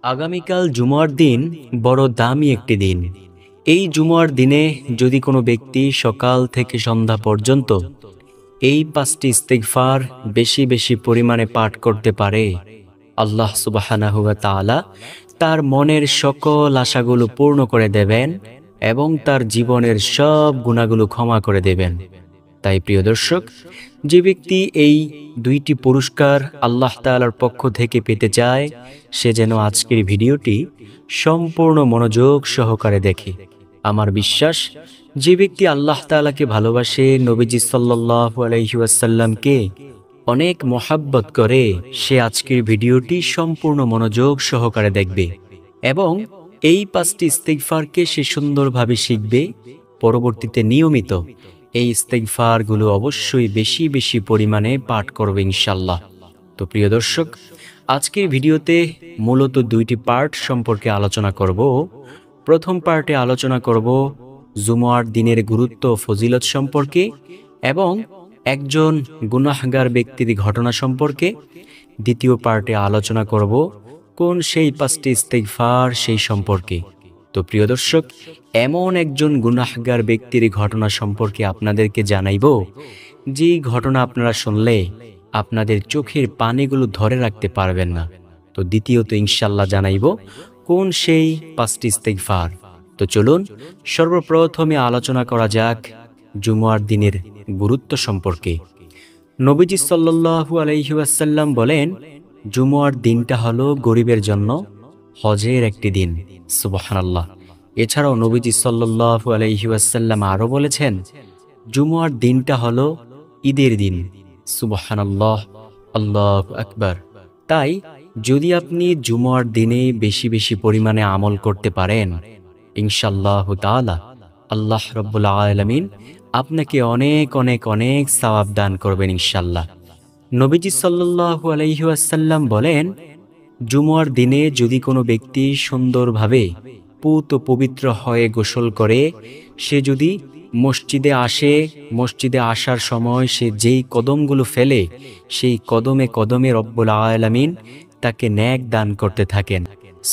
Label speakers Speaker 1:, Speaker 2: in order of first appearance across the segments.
Speaker 1: আগামীকাল জুমার দিন বড় দামি একটি দিন। এই জুমার দিনে যদি কোনো ব্যক্তি সকাল থেকে সন্ধ্যা পর্যন্ত এই 5টি ইস্তিগফার বেশি বেশি পরিমাণে পাঠ করতে পারে, আল্লাহ সুবহানাহু ওয়া তাআলা তার মনের সকল আশাগুলো পূর্ণ করে দেবেন এবং তার জীবনের সব গুনাহগুলো ক্ষমা করে দেবেন। তাই প্রিয় দর্শক, যে ব্যক্তি এই 2টি পুরস্কার আল্লাহ তাআলার পক্ষ থেকে পেতে চায়, সে যেন আজকের ভিডিওটি সম্পূর্ণ মনোযোগ সহকারে দেখে। আমার বিশ্বাস, যে ব্যক্তি আল্লাহ তাআলাকে ভালোবাসে, নবীজি সাল্লাল্লাহু আলাইহি ওয়াসাল্লামকে অনেক মহাব্বত করে, সে আজকের ভিডিওটি সম্পূর্ণ মনোযোগ সহকারে দেখবে এবং এই 5টি ইস্তিগফারকে সে সুন্দরভাবে শিখবে। পরবর্তীতে নিয়মিত এই ইস্তিগফারগুলো অবশ্যই বেশি বেশি পরিমাণে পাঠ করবে ইনশাআল্লাহ। তো প্রিয় দর্শক, আজকের ভিডিওতে মূলত 2টি পার্ট সম্পর্কে আলোচনা করব। প্রথম পার্টে আলোচনা করব জুমার দিনের গুরুত্ব ও ফজিলত সম্পর্কে এবং একজন গুনাহগার ব্যক্তির ঘটনা সম্পর্কে। দ্বিতীয় পার্টে আলোচনা করব কোন সেই 5টি ইস্তিগফার সেই সম্পর্কে। তো প্রিয় দর্শক, এমন একজন গুনাহগার ব্যক্তির ঘটনা সম্পর্কে আপনাদেরকে জানাইব, যে ঘটনা আপনারা শুনলে আপনাদের চোখের পানিগুলো ধরে রাখতে পারবেন না। তো দ্বিতীয়ত ইনশাআল্লাহ জানাইব কোন সেই 5টি ইস্তিগফার। তো চলুন সর্বপ্রথমে আলোচনা করা যাক জুমার দিনের গুরুত্ব সম্পর্কে। নবীজি সাল্লাল্লাহু আলাইহি ওয়াসাল্লাম বলেন, জুমার দিনটা হলো গরিবের জন্য হজের একটি দিন। সুবহানাল্লাহ। এছাড়াও নবীজি সাল্লাল্লাহু আলাইহি ওয়াসাল্লাম আরো বলেছেন, জুমার দিনটা হলো ঈদের দিন। সুবহানাল্লাহ, আল্লাহু আকবার। তাই যদি আপনি জুমার দিনে বেশি বেশি পরিমাণে আমল করতে পারেন, ইনশাআল্লাহু তাআলা আল্লাহ রাব্বুল আলামিন আপনাকে অনেক অনেক অনেক সওয়াব দান করবেন ইনশাআল্লাহ। নবীজি সাল্লাল্লাহু আলাইহি ওয়াসাল্লাম বলেন, জুমার দিনে যদি কোনো ব্যক্তি সুন্দরভাবে পুত পবিত্র হয়ে গোসল করে, সে যদি মসজিদে আসে, মসজিদে আসার সময় সে যেই কদমগুলো ফেলে, সেই কদমে কদমে রব্বুল আলামিন তাকে নেক দান করতে থাকেন।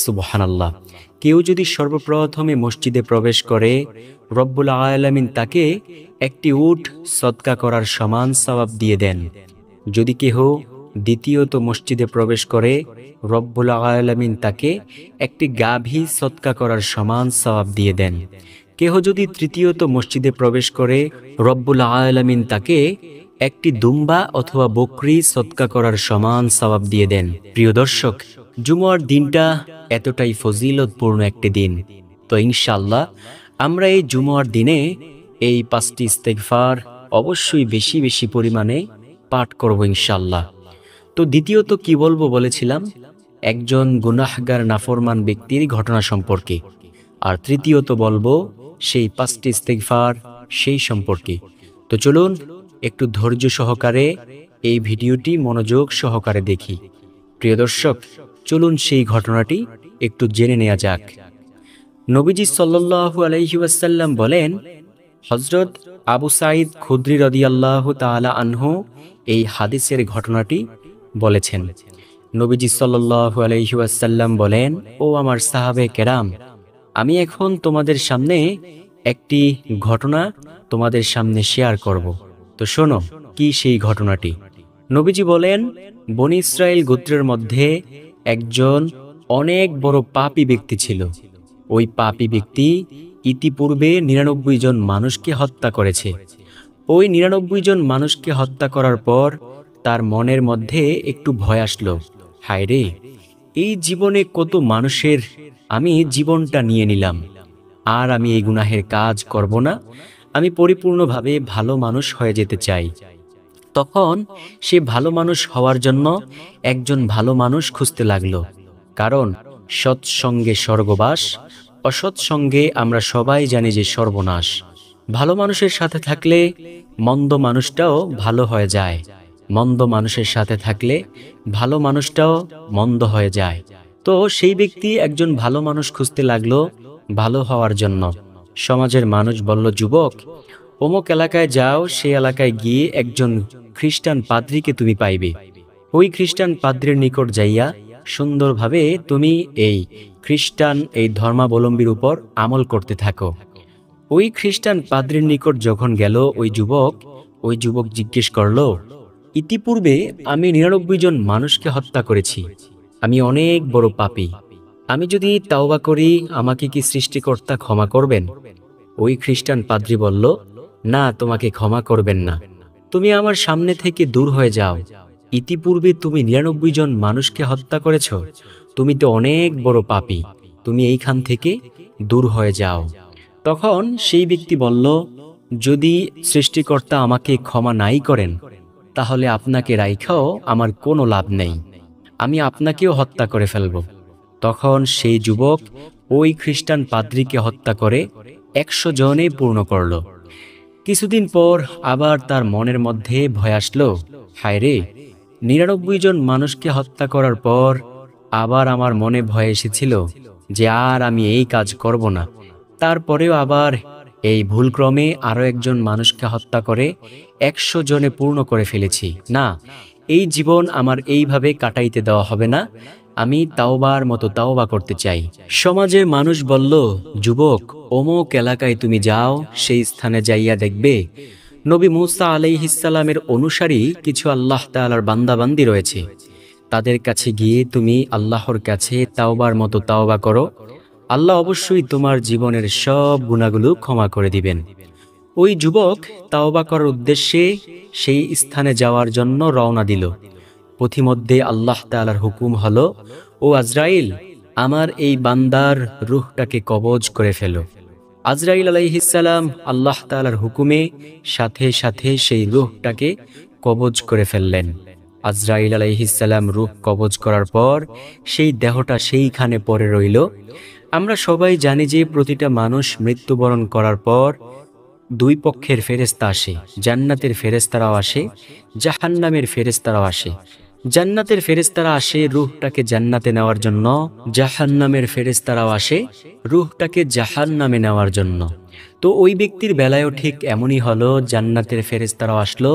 Speaker 1: সুবহানাল্লাহ। কেউ যদি সর্বপ্রথমে মসজিদে প্রবেশ করে, রব্বুল আলামিন তাকে একটি উট সদকা করার সমান সওয়াব দিয়ে দেন। যদি কেহ দ্বিতীয়ত মসজিদে প্রবেশ করে, রব্বুল আলামিন তাকে একটি গাভী সদকা করার সমান সওয়াব দিয়ে দেন। কেহ যদি তৃতীয়ত মসজিদে প্রবেশ করে, রব্বুল আলামিন তাকে একটি দুম্বা অথবা বকরি সদকা করার সমান সওয়াব দিয়ে দেন। প্রিয় দর্শক, জুমার দিনটা এতটাই ফজিলতপূর্ণ একটি দিন। তো ইনশাআল্লাহ আমরা এই জুমার দিনে এই 5টি ইস্তিগফার অবশ্যই বেশি বেশি পরিমাণে পাঠ করব ইনশাআল্লাহ। তো দ্বিতীয়ত কি বলবো বলেছিলাম, একজন গুনাহগার নাফরমান ব্যক্তির ঘটনা সম্পর্কে। আর তৃতীয়ত বলবো সেই 5টি ইস্তিগফার সেই সম্পর্কে। তো চলুন একটু ধৈর্য সহকারে এই ভিডিওটি মনোযোগ সহকারে দেখি। প্রিয় দর্শক, চলুন সেই ঘটনাটি একটু জেনে নেওয়া যাক। নবীজি সাল্লাল্লাহু আলাইহি ওয়াসাল্লাম বলেন, হযরত আবু সাঈদ খুদরি রাদিয়াল্লাহু তাআলা আনহু এই হাদিসের ঘটনাটি বলেছেন। নবীজি সাল্লাল্লাহু আলাইহি ওয়াসাল্লাম বলেন, ও আমার সাহাবে কেরাম, আমি এখন তোমাদের সামনে একটি ঘটনা তোমাদের সামনে শেয়ার করব। তো শোনো কি সেই ঘটনাটি। নবীজি বলেন, বনী ইসরাইল গোত্রের মধ্যে একজন অনেক বড় পাপী ব্যক্তি ছিল। ওই পাপী ব্যক্তি ইতিপূর্বে 99 জন মানুষকে হত্যা করেছে। ওই 99 জন মানুষকে হত্যা করার পর তার মনের মধ্যে একটু ভয় আসলো, হায় রে, এই জীবনে কত মানুষের আমি জীবনটা নিয়ে নিলাম, আর আমি এই গুনাহের কাজ করব না, আমি পরিপূর্ণভাবে ভালো মানুষ হয়ে যেতে চাই। তখন সে ভালো মানুষ হওয়ার জন্য একজন ভালো মানুষ খুঁজতে লাগলো। কারণ সৎসঙ্গে স্বর্গবাস, অসৎসঙ্গে আমরা সবাই জানি যে সর্বনাশ। ভালো মানুষের সাথে থাকলে মন্দ মানুষটাও ভালো হয়ে যায়, মন্দ মানুষের সাথে থাকলে ভালো মানুষটাও মন্দ হয়ে যায়। তো সেই ব্যক্তি একজন ভালো মানুষ খুঁজতে লাগলো ভালো হওয়ার জন্য। সমাজের মানুষ বলল, যুবক, অমুক এলাকায় যাও, সেই এলাকায় গিয়ে একজন খ্রিস্টান পাদ্রীকে তুমি পাইবে। ওই খ্রিস্টান পাদ্রীর নিকট যাইয়া সুন্দরভাবে তুমি এই খ্রিস্টান এই ধর্মাবলম্বীর উপর আমল করতে থাকো। ওই খ্রিস্টান পাদ্রীর নিকট যখন গেল ওই যুবক জিজ্ঞেস করল, ইতিপূর্বে আমি ৯৯ জন মানুষকে হত্যা করেছি, আমি অনেক বড় পাপী, আমি যদি তাওবা করি আমাকে কি সৃষ্টিকর্তা ক্ষমা করবেন? ওই খ্রিস্টান পাদ্রী বলল, না, তোমাকে ক্ষমা করবেন না, তুমি আমার সামনে থেকে দূর হয়ে যাও। ইতিপূর্বে তুমি ৯৯ জন মানুষকে হত্যা করেছ, তুমি তো অনেক বড় পাপী, তুমি এইখান থেকে দূর হয়ে যাও। তখন সেই ব্যক্তি বলল, যদি সৃষ্টিকর্তা আমাকে ক্ষমা নাই করেন তাহলে আপনাকে রাইখাও আমার কোনো লাভ নেই, আমি আপনাকেও হত্যা করে ফেলব। তখন সেই যুবক ওই খ্রিস্টান পাদ্রীকে হত্যা করে ১০০ জনে পূর্ণ করল। কিছুদিন পর আবার তার মনের মধ্যে ভয় আসলো, হায় রে, ৯৯ জন মানুষকে হত্যা করার পর আবার আমার মনে ভয় এসেছিল যে আর আমি এই কাজ করব না। তারপরেও আবার এই ভুলক্রমে আরো একজন মানুষকে হত্যা করে ১০০ জনে পূর্ণ করে ফেলেছি। না, এই জীবন আমার এইভাবে কাটাইতে দেওয়া হবে না, আমি তাওবার মতো তাওবা করতে চাই। সমাজের মানুষ বলল, যুবক, অমুক এলাকায় তুমি যাও, সেই স্থানে যাইয়া দেখবে নবী মূসা আলাইহিস সালামের অনুসারী কিছু আল্লাহ তাআলার বান্দাবান্দি রয়েছে, তাদের কাছে গিয়ে তুমি আল্লাহর কাছে তাওবার মতো তাওবা করো, আল্লাহ অবশ্যই তোমার জীবনের সব গুনাহগুলো ক্ষমা করে দিবেন। ওই যুবক তাওবা করার উদ্দেশ্যে সেই স্থানে যাওয়ার জন্য রওনা দিল। পথিমধ্যে আল্লাহ তাআলার হুকুম হলো, ও আজরাইল, আমার এই বান্দার রূহটাকে কবজ করে ফেলো। আজরাইল আলাইহিস সালাম আল্লাহ তাআলার হুকুমে সাথে সাথে সেই রূহটাকে কবজ করে ফেললেন। আজরাইল আলাইহিস সালাম রূহ কবজ করার পর সেই দেহটা সেইখানে পড়ে রইল। আমরা সবাই জানি যে প্রতিটা মানুষ মৃত্যুবরণ করার পর দুই পক্ষের ফেরেশতা আসে, জান্নাতের ফেরেশতারাও আসে, জাহান্নামের ফেরেশতারাও আসে। জান্নাতের ফেরেশতারা আসে রূহটাকে জান্নাতে নেওয়ার জন্য, জাহান্নামের ফেরেশতারাও আসে রূহটাকে জাহান্নামে নেওয়ার জন্য। তো ওই ব্যক্তির বেলায়ও ঠিক এমনই হলো, জান্নাতের ফেরেশতারাও আসলো,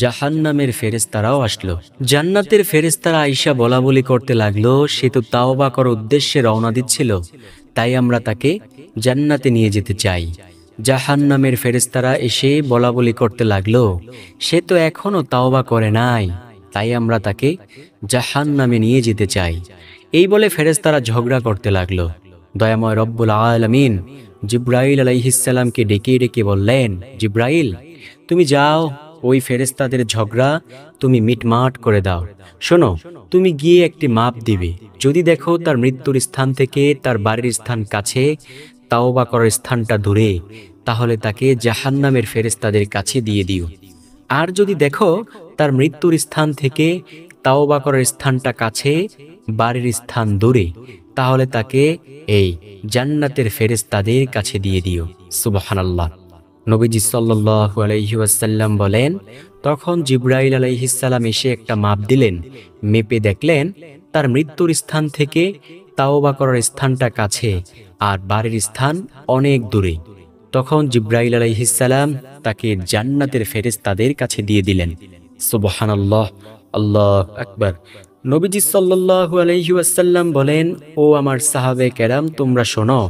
Speaker 1: জাহান্নামের ফেরেশতারাও আসলো। জান্নাতের ফেরেশতারা আয়েশা বলা বলি করতে লাগলো, সে তো তাওবা করার উদ্দেশ্যে রওনা দিচ্ছিল, তাই আমরা তাকে জান্নাতে নিয়ে যেতে চাই। জাহান্নামের ফেরেশতারা এসে বলা বলি করতে লাগলো, সে তো এখনো তাওবা করে নাই, তাই আমরা তাকে জাহান্নামে নিয়ে যেতে চাই। এই বলে ফেরেশতারা ঝগড়া করতে লাগলো। দয়াময় রব্বুল আলামিন জিব্রাইল আলাইহিস সালামকে ডেকে ডেকে বললেন, জিব্রাইল, তুমি যাও, ওই ফেরেশতাদের ঝগড়া তুমি মিটমাট করে দাও। শোনো, তুমি গিয়ে একটি মাপ দিবে, যদি দেখো তার মৃত্যুর স্থান থেকে তার বাড়ির স্থান কাছে, তাওবা করার স্থানটা দূরে, তাহলে তাকে জাহান্নামের ফেরেশতাদের কাছে দিয়ে দিও। আর যদি দেখো তার মৃত্যুর স্থান থেকে তাওবা করার স্থানটা কাছে, বাড়ির স্থান দূরে, তাহলে তাকে এই জান্নাতের ফেরেশতাদের কাছে দিয়ে দিও। সুবহানাল্লাহ। নবীজি সাল্লাল্লাহু আলাইহি ওয়াসাল্লাম বলেন, তখন জিবরাইল আলাইহিস সালাম এসে একটা মাপ দিলেন, মেপে দেখলেন তার মৃত্যুর স্থান থেকে তাওবা করার স্থানটা কাছে আর বাড়ির স্থান অনেক দূরে। তখন জিবরাইল আলাইহিস সালাম তাকে জান্নাতের ফেরেশতাদের কাছে দিয়ে দিলেন। সুবহানাল্লাহ, আল্লাহু আকবার। নবীজি সাল্লাল্লাহু আলাইহি ওয়াসাল্লাম বলেন, ও আমার সাহাবে কেরাম, তোমরা শোনো,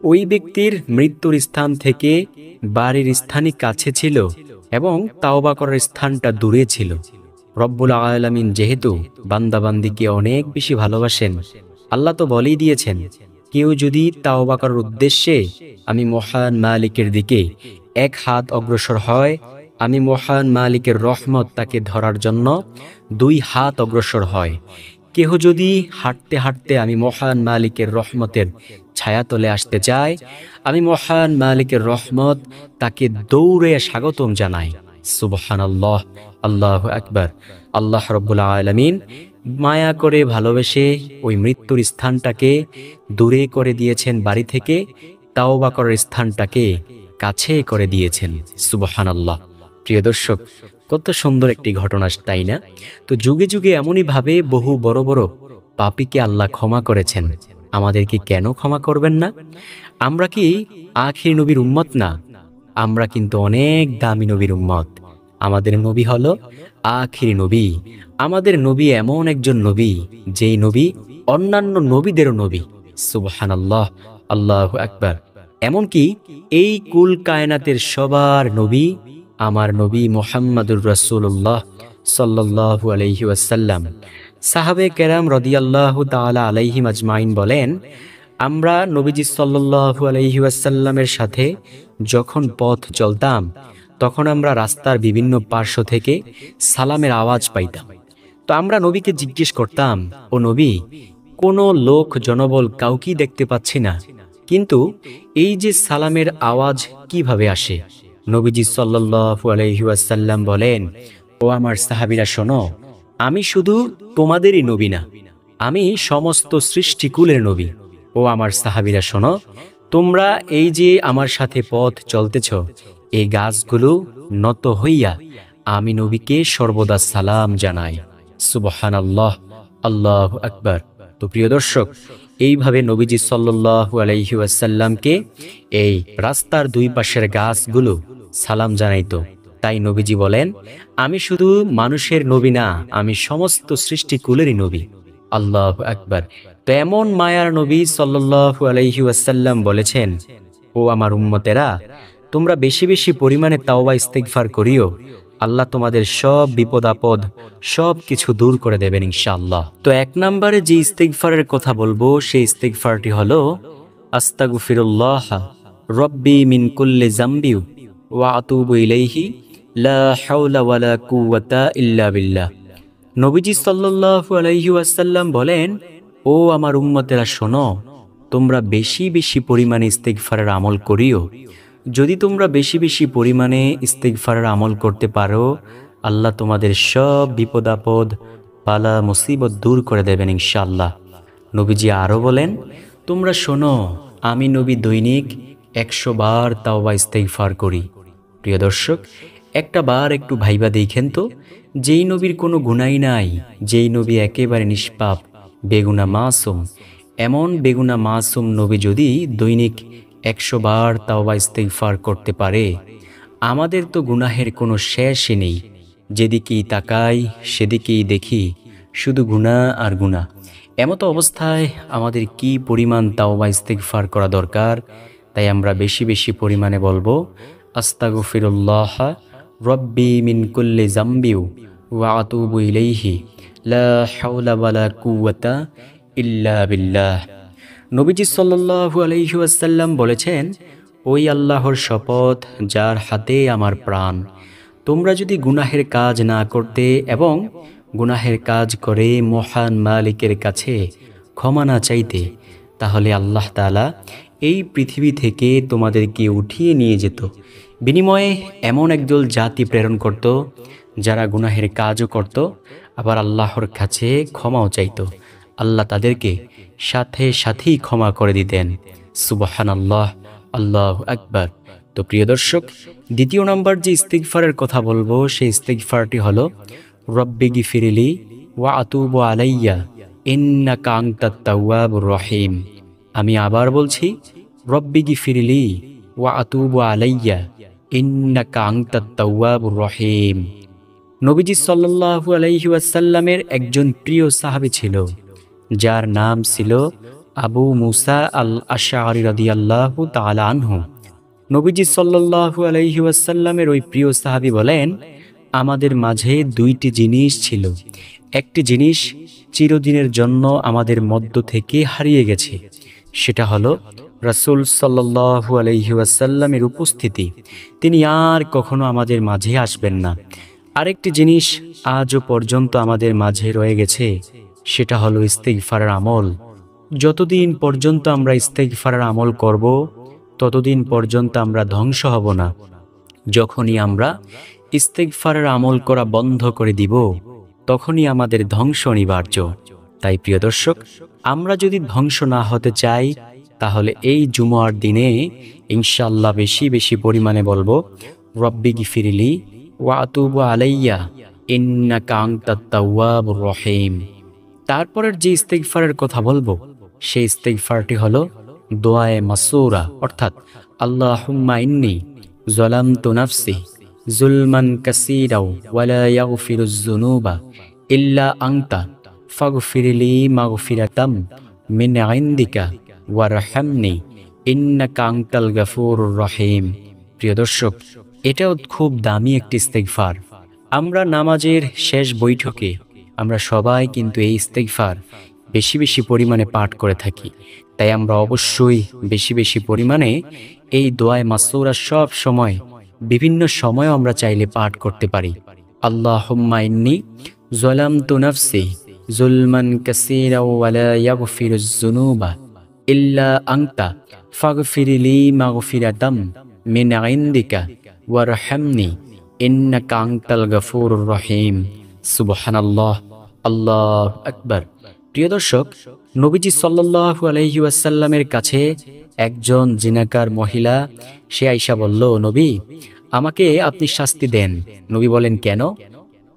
Speaker 1: ওই ব্যক্তির মৃত্যুর স্থান থেকে বাড়ির স্থানই কাছে ছিল এবং তাওবা করার স্থানটা দূরে ছিল। রব্বুল আলামিন যেহেতু বান্দাবান্দিকে অনেক বেশি ভালোবাসেন, আল্লাহ তো বলেই দিয়েছেন, কেউ যদি তাওবা করার উদ্দেশ্যে আমি মহান মালিকের দিকে এক হাত অগ্রসর হয়, আমি মহান মালিকের রহমত তাকে ধরার জন্য 2 হাত অগ্রসর হয়। কেহ যদি হাঁটতে হাঁটতে আমি মহান মালিকের রহমতের ছায়াতলে আসতে চায়, আমি মহান মালিকের রহমত তাকে দৌড়ে স্বাগতম জানাই। সুবহানাল্লাহ, আল্লাহু আকবার। আল্লাহ রাব্বুল আলামিন মায়া করে ভালোবেসে ওই মৃত্যুর স্থানটাকে দূরে করে দিয়েছেন বাড়ি থেকে, তাওবা করার স্থানটাকে কাছে করে দিয়েছেন। সুবহানাল্লাহ। প্রিয় দর্শক, কত সুন্দর একটি ঘটনা, তাই না? তো যুগে যুগে এমনই ভাবে বহু বড় বড় পাপীকে আল্লাহ ক্ষমা করেছেন, আমাদেরকে কেন ক্ষমা করবেন না? আমরা কি আখির নবীর উম্মত না? আমরা কিন্তু অনেক দামি নবীর উম্মত। আমাদের নবী হলো আখিরি নবী। আমাদের নবী এমন একজন নবী, যেই নবী অন্যান্য নবীদেরও নবী। সুবহানাল্লাহ, আল্লাহু আকবার। এমনকি এই কুল কায়নাতের সবার নবী আমার নবী মুহাম্মাদুর রাসূলুল্লাহ সাল্লাল্লাহু আলাইহি ওয়াসাল্লাম। সাহাবে কেরাম রাদিয়াল্লাহু তাআলা আলাইহিম আজমাইন বলেন, আমরা নবীজি সাল্লাল্লাহু আলাইহি ওয়াসাল্লামের সাথে যখন পথ চলতাম, তখন আমরা রাস্তার বিভিন্ন পার্শ্ব থেকে সালামের আওয়াজ পাইতাম। তো আমরা নবীকে জিজ্ঞেস করতাম, ও নবী, কোনো লোক জনবল কাউকেই দেখতে পাচ্ছি না, কিন্তু এই যে সালামের আওয়াজ কিভাবে আসে? নবীজি সাল্লাল্লাহু আলাইহি ওয়াসাল্লাম বলেন, ও আমার সাহাবীরা শোনো, আমি শুধু তোমাদেরই নবী না, আমি সমস্ত সৃষ্টিকুলের নবী। ও আমার সাহাবীরা শোনো, তোমরা এই যে আমার সাথে পথ চলতেছ, এই গাছগুলো নত হইয়া আমি নবীকে সর্বদা সালাম জানাই। সুবহানাল্লাহ, আল্লাহু আকবার। তো প্রিয় দর্শক, এইভাবে নবীজি সাল্লাল্লাহু আলাইহি ওয়াসাল্লামকে এই রাস্তার দুই পাশের গাছগুলো সালাম জানাইতো। তাই নবীজি বলেন, আমি শুধু মানুষের নবী না, আমি সমস্ত সৃষ্টিকুলেরই নবী। আল্লাহু আকবার। তো এমন মায়ার নবী সাল্লাল্লাহু আলাইহি ওয়াসাল্লাম বলেছেন, ও আমার উম্মতেরা, তোমরা বেশি বেশি পরিমাণে তাওবা ইস্তিগফার করিও, আল্লাহ তোমাদের সব বিপদ আপদ সব কিছু দূর করে দেবেন ইনশাআল্লাহ। তো এক নম্বরে যে ইস্তিগফারের কথা বলবো, সেই ইস্তিগফারটি হলো আস্তাগফিরুল্লাহ রব্বি মিন কুল্লি যামবি ওয়া আতুবু ইলাইহি লা হাওলা ওয়ালা কুওয়াতা ইল্লা বিল্লাহ। নবীজি সাল্লাল্লাহু আলাইহি ওয়াসাল্লাম বলেন, ও আমার উম্মতেরা শোনো, তোমরা বেশি বেশি পরিমাণে ইস্তিগফারের আমল করিও। যদি তোমরা বেশি বেশি পরিমাণে ইস্তিগফারের আমল করতে পারো, আল্লাহ তোমাদের সব বিপদ আপদ পালা মুসিবত দূর করে দেবেন ইনশাআল্লাহ। নবীজি আরও বলেন, তোমরা শোনো, আমি নবী দৈনিক 100 বার তাওবা ইস্তিগফার করি। প্রিয় দর্শক, একটা বার একটু ভাইবা দেখেন তো, যেই নবীর কোনো গুনাই নাই, যেই নবী একেবারে নিষ্পাপ বেগুনা মাসুম, এমন বেগুনা মাসুম নবী যদি দৈনিক 100 বার তাওবা ইস্তিগফার করতে পারে, আমাদের তো গুনাহের কোনো শেষই নেই। যেদিকেই তাকাই সেদিকেই দেখি শুধু গুনাহ আর গুনাহ। এমতো অবস্থায় আমাদের কি পরিমাণ তাওবা ইস্তিগফার করা দরকার। তাই আমরা বেশি বেশি পরিমাণে বলবো, আস্তাগফিরুল্লাহ রব্বি মিন কুল্লি যামবি ওয়া আতুবু ইলাইহি লা হাওলা ওয়ালা কুওয়াতা ইল্লা বিল্লাহ। নবীজি সাল্লাল্লাহু আলাইহি ওয়াসাল্লাম বলেছেন, ওই আল্লাহর শপথ যার হাতে আমার প্রাণ, তোমরা যদি গুনাহের কাজ না করতে এবং গুনাহের কাজ করে মহান মালিকের কাছে ক্ষমা না চাইতে, তাহলে আল্লাহ তাআলা এই পৃথিবী থেকে তোমাদেরকে উঠিয়ে নিয়ে যেত। বিনিময়ে এমন একদল জাতি প্রেরণ করত, যারা গুনাহের কাজও করত, আবার আল্লাহর কাছে ক্ষমাও চাইত। আল্লাহ তাদেরকে সাথে সাথেই ক্ষমা করে দিতেন। সুবহানাল্লাহ, আল্লাহু আকবার। তো প্রিয় দর্শক, দ্বিতীয় নম্বর যে ইস্তিগফারের কথা বলবো, সেই ইস্তিগফারটি হলো রব্বি গিফিরলি ওয়া আতুবু আলাইয়া ইন্নাকা আনতাত তাওয়াবুর রহিম। আমি আবার বলছি, রব্বি গিফিরলি ওয়া আতুবু আলাইয়া ইন্নাকা আনতাত তাওয়াবুর রহিম। নবীজি সাল্লাল্লাহু আলাইহি ওয়াসাল্লামের একজন প্রিয় সাহাবী ছিল, যার নাম ছিল আবু মুসা আল আশআরী রাদিয়াল্লাহু তাআলা আনহু। নবীজি সাল্লাল্লাহু আলাইহি ওয়াসাল্লামের ওই প্রিয় সাহাবী বলেন, আমাদের মাঝে দুইটি জিনিস ছিল, একটি জিনিস চিরদিনের জন্য আমাদের মধ্য থেকে হারিয়ে গেছে, সেটা হলো রাসূল সাল্লাল্লাহু আলাইহি ওয়াসাল্লামের উপস্থিতি। তিনি আর কখনো আমাদের মাঝে আসবেন না। আরেকটি জিনিস আজও পর্যন্ত আমাদের মাঝে রয়ে গেছে, সেটা হলো ইস্তিগফারের আমল। যতদিন পর্যন্ত আমরা ইস্তিগফারের আমল করব, ততদিন পর্যন্ত আমরা ধ্বংস হব না। যখনই আমরা ইস্তিগফারের আমল করা বন্ধ করে দিব, তখনই আমাদের ধ্বংস অনিবার্য। তাই প্রিয় দর্শক, আমরা যদি ধ্বংস না হতে চাই, তাহলে এই জুমার দিনে ইনশাআল্লাহ বেশি বেশি পরিমাণে বলবো, রব্বি গিফিরলি ওয়া আতুবু আলাইয়া ইন্নাকা আনতাত তাওয়াবুর রহিম। তারপরের যে ইস্তিগফারের কথা বলবো, সেই ইস্তিগফারটি হলো দোয়ায়ে মাসুরা, অর্থাৎ আল্লাহুম্মা ইন্নী যালামতু নাফসি যুলমান কাসীরাও ওয়া লা ইয়াগফিরুয যুনুবা ইল্লা আনতা ফাগফিরলি মাগফিরাতাম মিন ইনদিকা ওয়ারহামনি ইন্নাকা আনতাল গাফুরুর রহিম। প্রিয় দর্শক, এটাও খুব দামি একটি ইস্তেগফার। আমরা নামাজের শেষ বৈঠকে আমরা সবাই কিন্তু এই ইস্তেগফার বেশি বেশি পরিমাণে পাঠ করে থাকি। তাই আমরা অবশ্যই বেশি বেশি পরিমাণে এই দোয়ায়ে মাসউরা সব সময় বিভিন্ন সময় আমরা চাইলে পাঠ করতে পারি। আল্লাহুম্মা ইন্নী যালামতু নাফসি যুলমান কাসীরাও ওয়া লা ইয়াগফিরুয যুনুবা ইল্লা আনতা ফাগফিরলি মাগফিরাতাম মিন ইনদিকা ওয়ারহামনি ইন্নাকা আনতাল গাফুরুর রহিম। সুবহানাল্লাহ, আল্লাহু আকবার। প্রিয় দর্শক, নবীজি সাল্লাল্লাহু আলাইহি ওয়াসাল্লামের কাছে একজন জিনাকার মহিলা সে আয়েশা বলল, নবী, আমাকে আপনি শাস্তি দেন। নবী বলেন, কেন?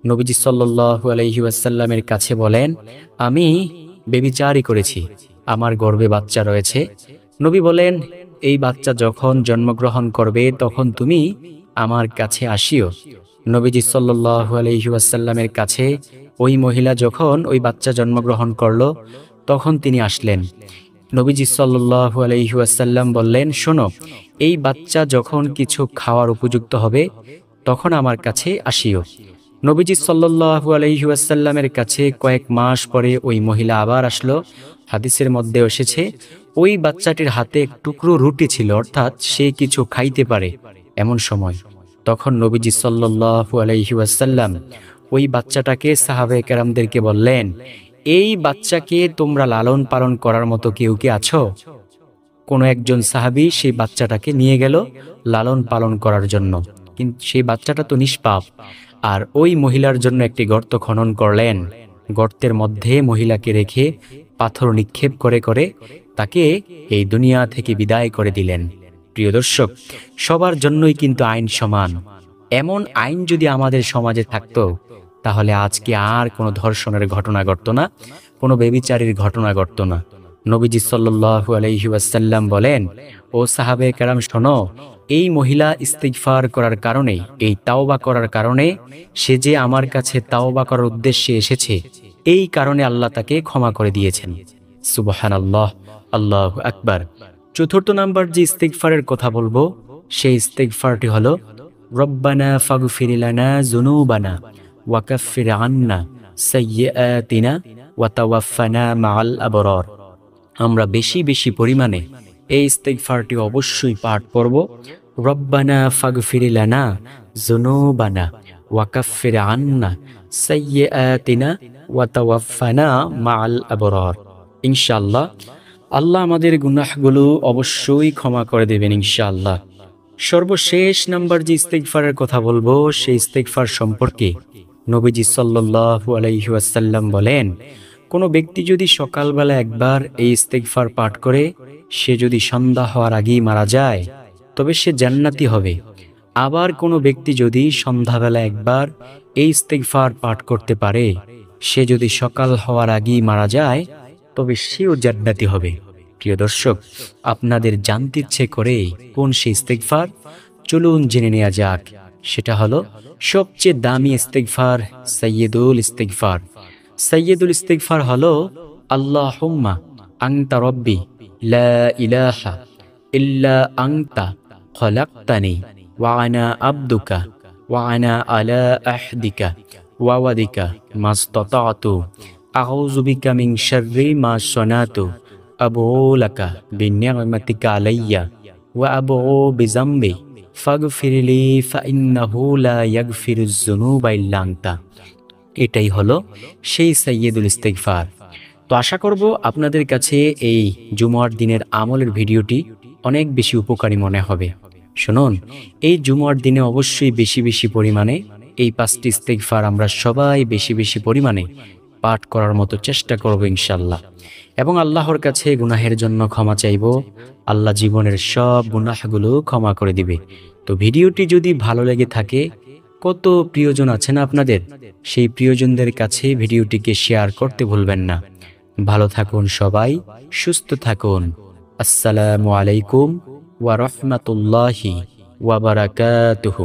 Speaker 1: নবীজি সাল্লাল্লাহু আলাইহি ওয়াসাল্লামের কাছে বলেন, আমি ব্যভিচারী করেছি, আমার গর্ভে বাচ্চা রয়েছে। নবী বলেন, এই বাচ্চা যখন জন্মগ্রহণ করবে তখন তুমি আমার কাছে আসিও। নবীজি সাল্লাল্লাহু আলাইহি ওয়াসাল্লামের কাছে ওই মহিলা যখন ওই বাচ্চা জন্মগ্রহণ করলো তখন তিনি আসলেন। নবীজি সাল্লাল্লাহু আলাইহি ওয়াসাল্লাম বললেন, শোনো, এই বাচ্চা যখন কিছু খাওয়ার উপযুক্ত হবে তখন আমার কাছে আসিও। নবীজি সাল্লাল্লাহু আলাইহি ওয়াসাল্লামের কাছে কয়েক মাস পরে ওই মহিলা আবার আসলো। হাদিসের মধ্যে এসেছে, ওই বাচ্চাটির হাতে এক টুকরো রুটি ছিল, অর্থাৎ সে কিছু খাইতে পারে এমন সময়। তখন নবীজি সাল্লাল্লাহু আলাইহি ওয়াসাল্লাম ওই বাচ্চাটাকে সাহাবায়ে কেরামদেরকে বললেন, এই বাচ্চাকে তোমরা লালন পালন করার মতো কেউ কি আছো? কোনো একজন সাহাবী সেই বাচ্চাটাকে নিয়ে গেল লালন পালন করার জন্য, কিন্তু সেই বাচ্চাটা তো নিষ্পাপ। আর ওই মহিলার জন্য একটি গর্ত খনন করলেন, গর্তের মধ্যে মহিলাকে রেখে পাথর নিক্ষেপ করে করে তাকে এই দুনিয়া থেকে বিদায় করে দিলেন। প্রিয় দর্শক, সবার জন্যই কিন্তু আইন সমান। এমন আইন যদি আমাদের সমাজে থাকতো তাহলে আজকে আর কোনো ধর্ষণের ঘটনা ঘটতো না, কোনো ব্যভিচারীর ঘটনা ঘটতো না। নবীজি সাল্লাল্লাহু আলাইহি ওয়াসাল্লাম বলেন, ও সাহাবায়ে কেরাম শোনো, এই মহিলা ইস্তিগফার করার কারণে, এই তাওবা করার কারণে, সে যে আমার কাছে তাওবা করার উদ্দেশ্যে এসেছে, এই কারণে আল্লাহ তাকে ক্ষমা করে দিয়েছেন। সুবহানাল্লাহ, আল্লাহু আকবার। চতুর্থ নাম্বার যে ইস্তিগফারের কথা বলবো সেই ইস্তিগফারটি হলো, রব্বানা ফাগফির লানা যুনুবানা ওয়া কাফির আন্না সাইয়্যাতিনা ওয়া তাওয়াফফানা মাআল আবরার। আমরা বেশি বেশি পরিমাণে এই ইস্তিগফারটি অবশ্যই পাঠ করব। রব্বানা ফাগফির লানা যুনুবানা ওয়া কাফির আন্না সাইয়্যাতিনা ওয়া তাওয়াফফানা মাআল আবরার। ইনশাআল্লাহ আল্লাহ আমাদের গুনাহগুলো অবশ্যই ক্ষমা করে দেবেন ইনশাআল্লাহ। সর্বশেষ নাম্বার যে ইস্তিগফারের কথা বলবো সেই ইস্তিগফার সম্পর্কে নবীজি সাল্লাল্লাহু আলাইহি ওয়াসাল্লাম বলেন, কোনো ব্যক্তি যদি সকালবেলা একবার এই ইস্তিগফার পাঠ করে সে যদি সন্ধ্যা হওয়ার আগেই মারা যায় তবে সে জান্নাতি হবে। আবার কোনো ব্যক্তি যদি সন্ধ্যাবেলা একবার এই ইস্তিগফার পাঠ করতে পারে, সে যদি সকাল হওয়ার আগেই মারা যায় তবে সেও জান্নাতি হবে। প্রিয় দর্শক, আপনাদের জানতে ইচ্ছে করে কোন সেই ইস্তিগফার? চলুন জেনে নেওয়া যাক। সেটা হলো সবচেয়ে দামি ইস্তিগফার, সাইয়্যিদুল ইস্তিগফার। সাইয়্যিদুল ইস্তিগফার হলো, আল্লাহুম্মা আনতা রব্বি লা ইলাহা ইল্লা আনতা খলাকতানি ওয়া আনা আবদুকা ওয়া আনা আলা আহদিকা ওয়া ওয়াদিকা মাসতাতাতু আউযু বিকা মিন শাররি মা সানাতু আবুউ লাকা বিনি'মাতিকা আলাইয়া ওয়া আবুউ বিযামবি ফাগফিরলি ফাইন্নাহু লা ইয়াগফিরুয যুনুবা ইল্লা আনতা। এটাই হলো সেই সাইয়্যিদুল ইস্তিগফার। তো আশা করব আপনাদের কাছে এই জুমার দিনের আমলের ভিডিওটি অনেক বেশি উপকারী মনে হবে। শুনুন, এই জুমার দিনে অবশ্যই বেশি বেশি পরিমাণে এই 5টি ইস্তিগফার আমরা সবাই বেশি বেশি পরিমাণে পাঠ করার মতো চেষ্টা করব ইনশাআল্লাহ, এবং আল্লাহর কাছে গুনাহের জন্য ক্ষমা চাইব। আল্লাহ জীবনের সব গুনাহগুলো ক্ষমা করে দিবে। তো ভিডিওটি যদি ভালো লেগে থাকে, কত প্রিয়জন আছেন আপনাদের, সেই প্রিয়জনদের কাছে ভিডিওটিকে শেয়ার করতে ভুলবেন না। ভালো থাকুন সবাই, সুস্থ থাকুন। আসসালামু আলাইকুম ওয়া রাহমাতুল্লাহি ওয়া বারাকাতুহু।